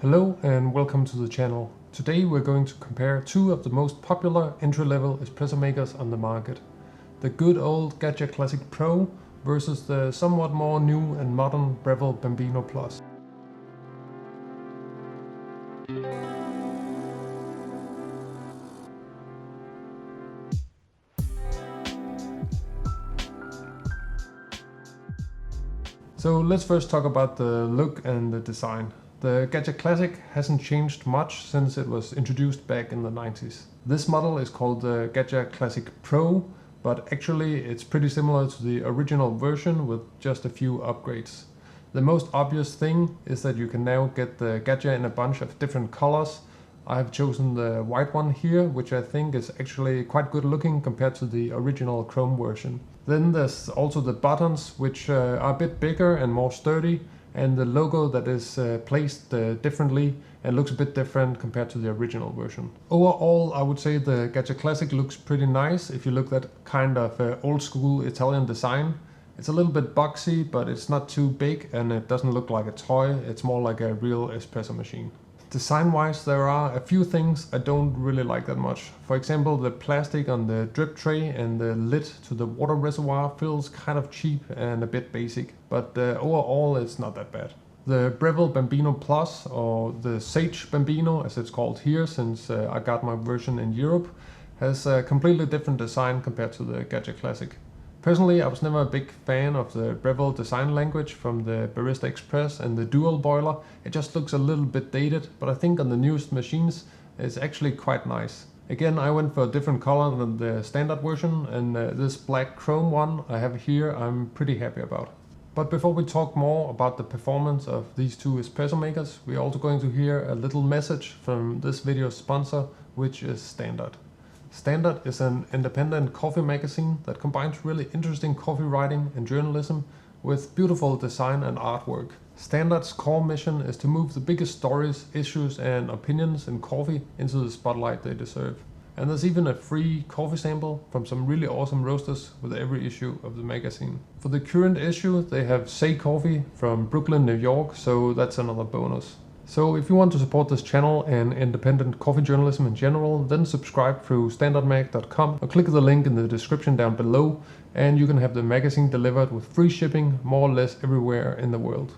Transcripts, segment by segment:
Hello and welcome to the channel. Today we're going to compare two of the most popular entry-level espresso makers on the market. The good old Gaggia Classic Pro versus the somewhat more new and modern Breville Bambino Plus. So let's first talk about the look and the design. The Gaggia Classic hasn't changed much since it was introduced back in the 90s. This model is called the Gaggia Classic Pro, but actually it's pretty similar to the original version with just a few upgrades. The most obvious thing is that you can now get the Gaggia in a bunch of different colors. I have chosen the white one here, which I think is actually quite good looking compared to the original chrome version. Then there's also the buttons, which are a bit bigger and more sturdy, and the logo that is placed differently and looks a bit different compared to the original version. Overall, I would say the Gaggia Classic looks pretty nice if you look at kind of old school Italian design. It's a little bit boxy, but it's not too big and it doesn't look like a toy. It's more like a real espresso machine. Design-wise, there are a few things I don't really like that much. For example, the plastic on the drip tray and the lid to the water reservoir feels kind of cheap and a bit basic, but overall it's not that bad. The Breville Bambino Plus, or the Sage Bambino as it's called here since I got my version in Europe, has a completely different design compared to the Gaggia Classic. Personally, I was never a big fan of the Breville design language from the Barista Express and the dual boiler. It just looks a little bit dated, but I think on the newest machines it's actually quite nice. Again, I went for a different color than the standard version, and this black chrome one I have here I'm pretty happy about. But before we talk more about the performance of these two espresso makers, we're also going to hear a little message from this video's sponsor, which is Standard. Standard is an independent coffee magazine that combines really interesting coffee writing and journalism with beautiful design and artwork. Standard's core mission is to move the biggest stories, issues and opinions in coffee into the spotlight they deserve. And there's even a free coffee sample from some really awesome roasters with every issue of the magazine. For the current issue, they have Say Coffee from Brooklyn, New York, so that's another bonus. So if you want to support this channel and independent coffee journalism in general, then subscribe through standardmag.com or click the link in the description down below, and you can have the magazine delivered with free shipping more or less everywhere in the world.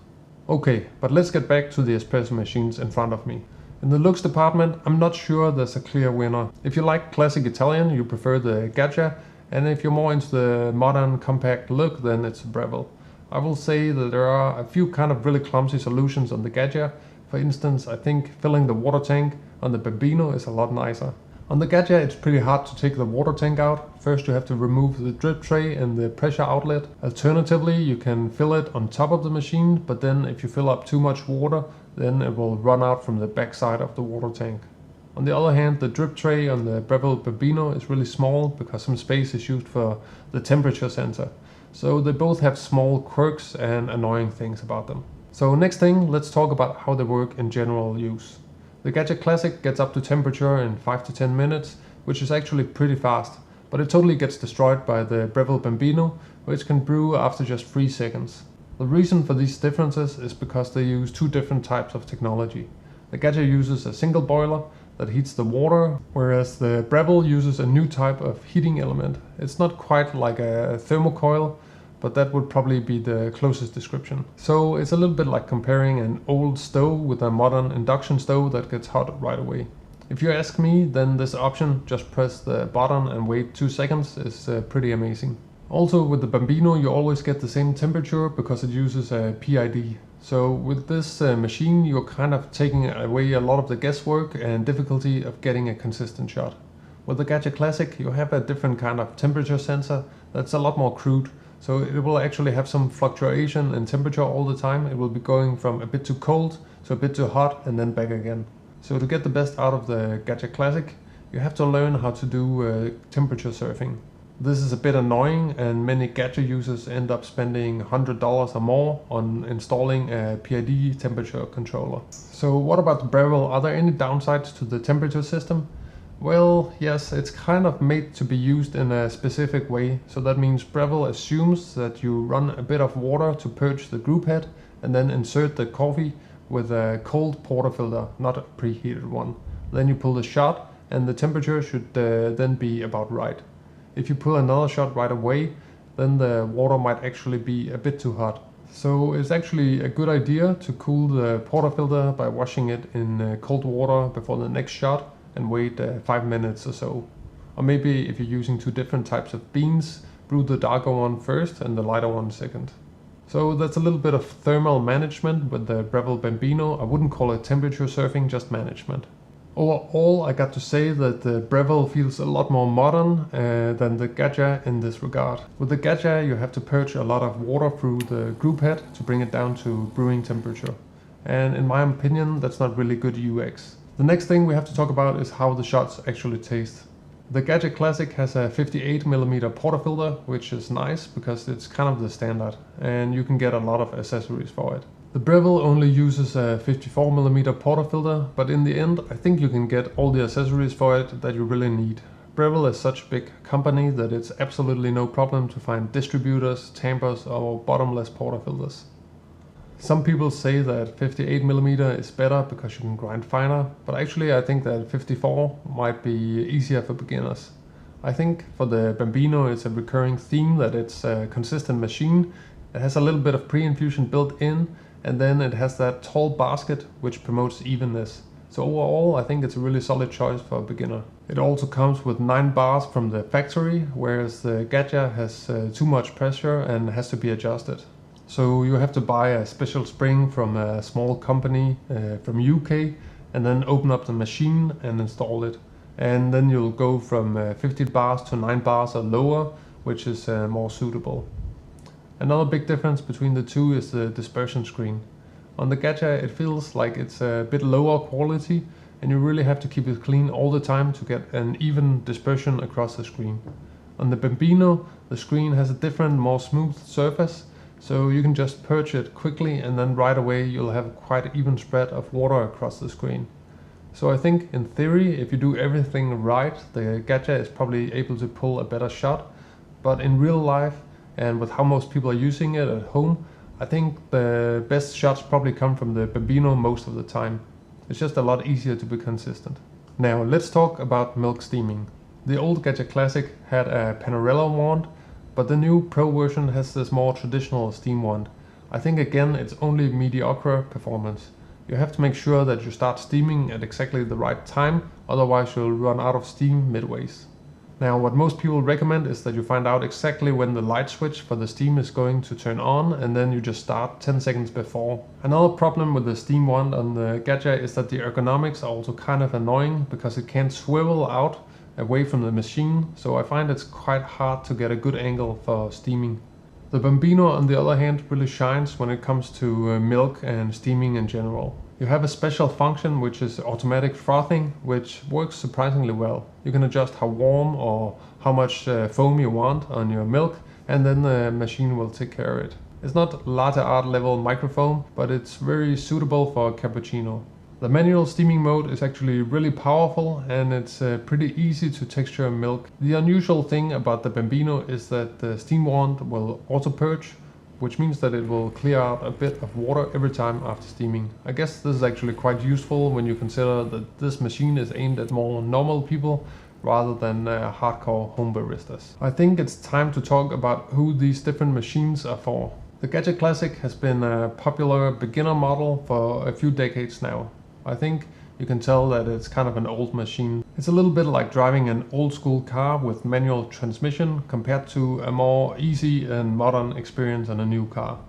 Okay, but let's get back to the espresso machines in front of me. In the looks department, I'm not sure there's a clear winner. If you like classic Italian, you prefer the Gaggia, and if you're more into the modern compact look, then it's Breville. I will say that there are a few kind of really clumsy solutions on the Gaggia. For instance, I think filling the water tank on the Bambino is a lot nicer. On the Gaggia, it's pretty hard to take the water tank out. First you have to remove the drip tray and the pressure outlet. Alternatively, you can fill it on top of the machine, but then if you fill up too much water, then it will run out from the back side of the water tank. On the other hand, the drip tray on the Breville Bambino is really small because some space is used for the temperature sensor. So they both have small quirks and annoying things about them. So next thing, let's talk about how they work in general use. The Gaggia Classic gets up to temperature in 5 to 10 minutes, which is actually pretty fast, but it totally gets destroyed by the Breville Bambino, which can brew after just 3 seconds. The reason for these differences is because they use two different types of technology. The Gaggia uses a single boiler that heats the water, whereas the Breville uses a new type of heating element. It's not quite like a thermocoil, but that would probably be the closest description. So it's a little bit like comparing an old stove with a modern induction stove that gets hot right away. If you ask me, then this option, just press the button and wait 2 seconds, is pretty amazing. Also with the Bambino you always get the same temperature because it uses a PID. So with this machine you're kind of taking away a lot of the guesswork and difficulty of getting a consistent shot. With the Gaggia Classic you have a different kind of temperature sensor that's a lot more crude. So it will actually have some fluctuation in temperature all the time. It will be going from a bit too cold to a bit too hot and then back again. So to get the best out of the Gaggia Classic, you have to learn how to do temperature surfing. This is a bit annoying and many Gaggia users end up spending $100 or more on installing a PID temperature controller. So what about the Breville? Are there any downsides to the temperature system? Well, yes, it's kind of made to be used in a specific way. So that means Breville assumes that you run a bit of water to purge the group head and then insert the coffee with a cold portafilter, not a preheated one. Then you pull the shot and the temperature should then be about right. If you pull another shot right away, then the water might actually be a bit too hot. So it's actually a good idea to cool the portafilter by washing it in cold water before the next shot and wait 5 minutes or so. Or maybe if you're using two different types of beans, brew the darker one first and the lighter one second. So that's a little bit of thermal management with the Breville Bambino. I wouldn't call it temperature surfing, just management. Overall, I got to say that the Breville feels a lot more modern than the Gaggia in this regard. With the Gaggia, you have to purge a lot of water through the group head to bring it down to brewing temperature. And in my opinion, that's not really good UX. The next thing we have to talk about is how the shots actually taste. The Gaggia Classic has a 58mm portafilter, which is nice because it's kind of the standard and you can get a lot of accessories for it. The Breville only uses a 54mm portafilter, but in the end I think you can get all the accessories for it that you really need. Breville is such a big company that it's absolutely no problem to find distributors, tampers or bottomless portafilters. Some people say that 58mm is better because you can grind finer, but actually I think that 54 might be easier for beginners. I think for the Bambino it's a recurring theme that it's a consistent machine. It has a little bit of pre-infusion built in, and then it has that tall basket which promotes evenness. So overall I think it's a really solid choice for a beginner. It also comes with 9 bars from the factory, whereas the Gaggia has too much pressure and has to be adjusted. So you have to buy a special spring from a small company from UK and then open up the machine and install it. And then you'll go from 50 bars to 9 bars or lower, which is more suitable. Another big difference between the two is the dispersion screen. On the Gaggia it feels like it's a bit lower quality and you really have to keep it clean all the time to get an even dispersion across the screen. On the Bambino the screen has a different, more smooth surface, so you can just purge it quickly and then right away you'll have quite an even spread of water across the screen. So I think in theory if you do everything right, the Gaggia is probably able to pull a better shot, but in real life and with how most people are using it at home, I think the best shots probably come from the Bambino most of the time. It's just a lot easier to be consistent. Now let's talk about milk steaming. The old Gaggia Classic had a Panorella wand, but the new Pro version has this more traditional steam wand. I think again it's only mediocre performance. You have to make sure that you start steaming at exactly the right time, otherwise you'll run out of steam midways. Now what most people recommend is that you find out exactly when the light switch for the steam is going to turn on and then you just start 10 seconds before. Another problem with the steam wand on the Gaggia is that the ergonomics are also kind of annoying because it can't swivel out away from the machine, so I find it's quite hard to get a good angle for steaming. The Bambino on the other hand really shines when it comes to milk and steaming in general. You have a special function which is automatic frothing, which works surprisingly well. You can adjust how warm or how much foam you want on your milk and then the machine will take care of it. It's not latte art level microfoam, but it's very suitable for cappuccino. The manual steaming mode is actually really powerful and it's pretty easy to texture milk. The unusual thing about the Bambino is that the steam wand will auto purge, which means that it will clear out a bit of water every time after steaming. I guess this is actually quite useful when you consider that this machine is aimed at more normal people rather than hardcore home baristas. I think it's time to talk about who these different machines are for. The Gaggia Classic has been a popular beginner model for a few decades now. I think you can tell that it's kind of an old machine. It's a little bit like driving an old school car with manual transmission compared to a more easy and modern experience on a new car.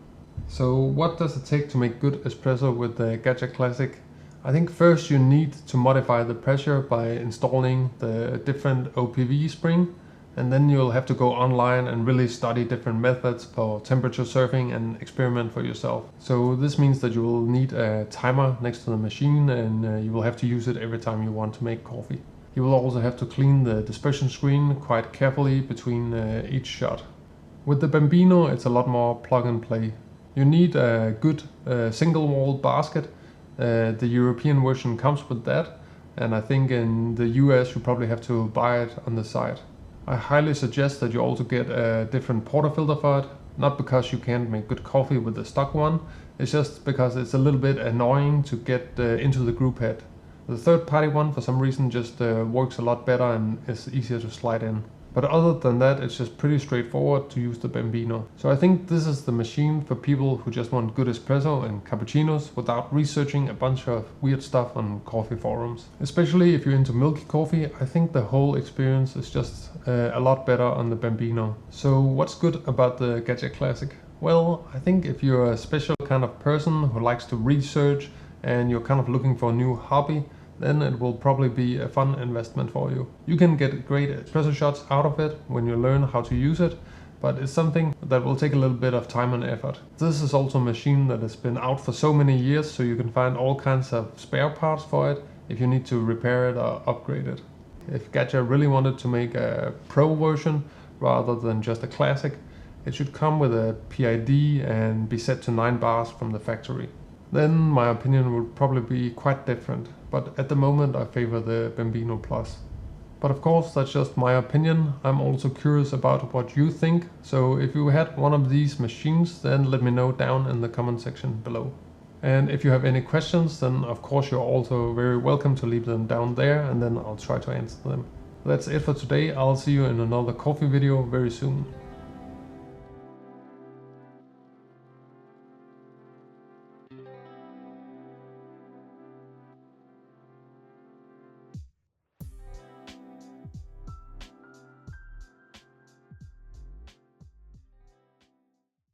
So what does it take to make good espresso with the Gaggia Classic? I think first you need to modify the pressure by installing the different OPV spring, and then you'll have to go online and really study different methods for temperature surfing and experiment for yourself. So this means that you will need a timer next to the machine and you will have to use it every time you want to make coffee. You will also have to clean the dispersion screen quite carefully between each shot. With the Bambino it's a lot more plug and play. You need a good single wall basket. The European version comes with that, and I think in the US you probably have to buy it on the side. I highly suggest that you also get a different portafilter for it, not because you can't make good coffee with the stock one, It's just because it's a little bit annoying to get into the group head. The third-party one for some reason just works a lot better and is easier to slide in. But other than that, it's just pretty straightforward to use the Bambino. So I think this is the machine for people who just want good espresso and cappuccinos without researching a bunch of weird stuff on coffee forums. Especially if you're into milky coffee, I think the whole experience is just a lot better on the Bambino. So what's good about the Gaggia Classic? Well, I think if you're a special kind of person who likes to research and you're kind of looking for a new hobby, then it will probably be a fun investment for you. You can get great espresso shots out of it when you learn how to use it, but it's something that will take a little bit of time and effort. This is also a machine that has been out for so many years, so you can find all kinds of spare parts for it if you need to repair it or upgrade it. If Gaggia really wanted to make a pro version rather than just a classic, it should come with a PID and be set to 9 bars from the factory. Then my opinion would probably be quite different, but at the moment I favor the Bambino Plus. But of course that's just my opinion. I'm also curious about what you think, so if you had one of these machines, then let me know down in the comment section below. And if you have any questions, then of course you're also very welcome to leave them down there, and then I'll try to answer them. That's it for today. I'll see you in another coffee video very soon.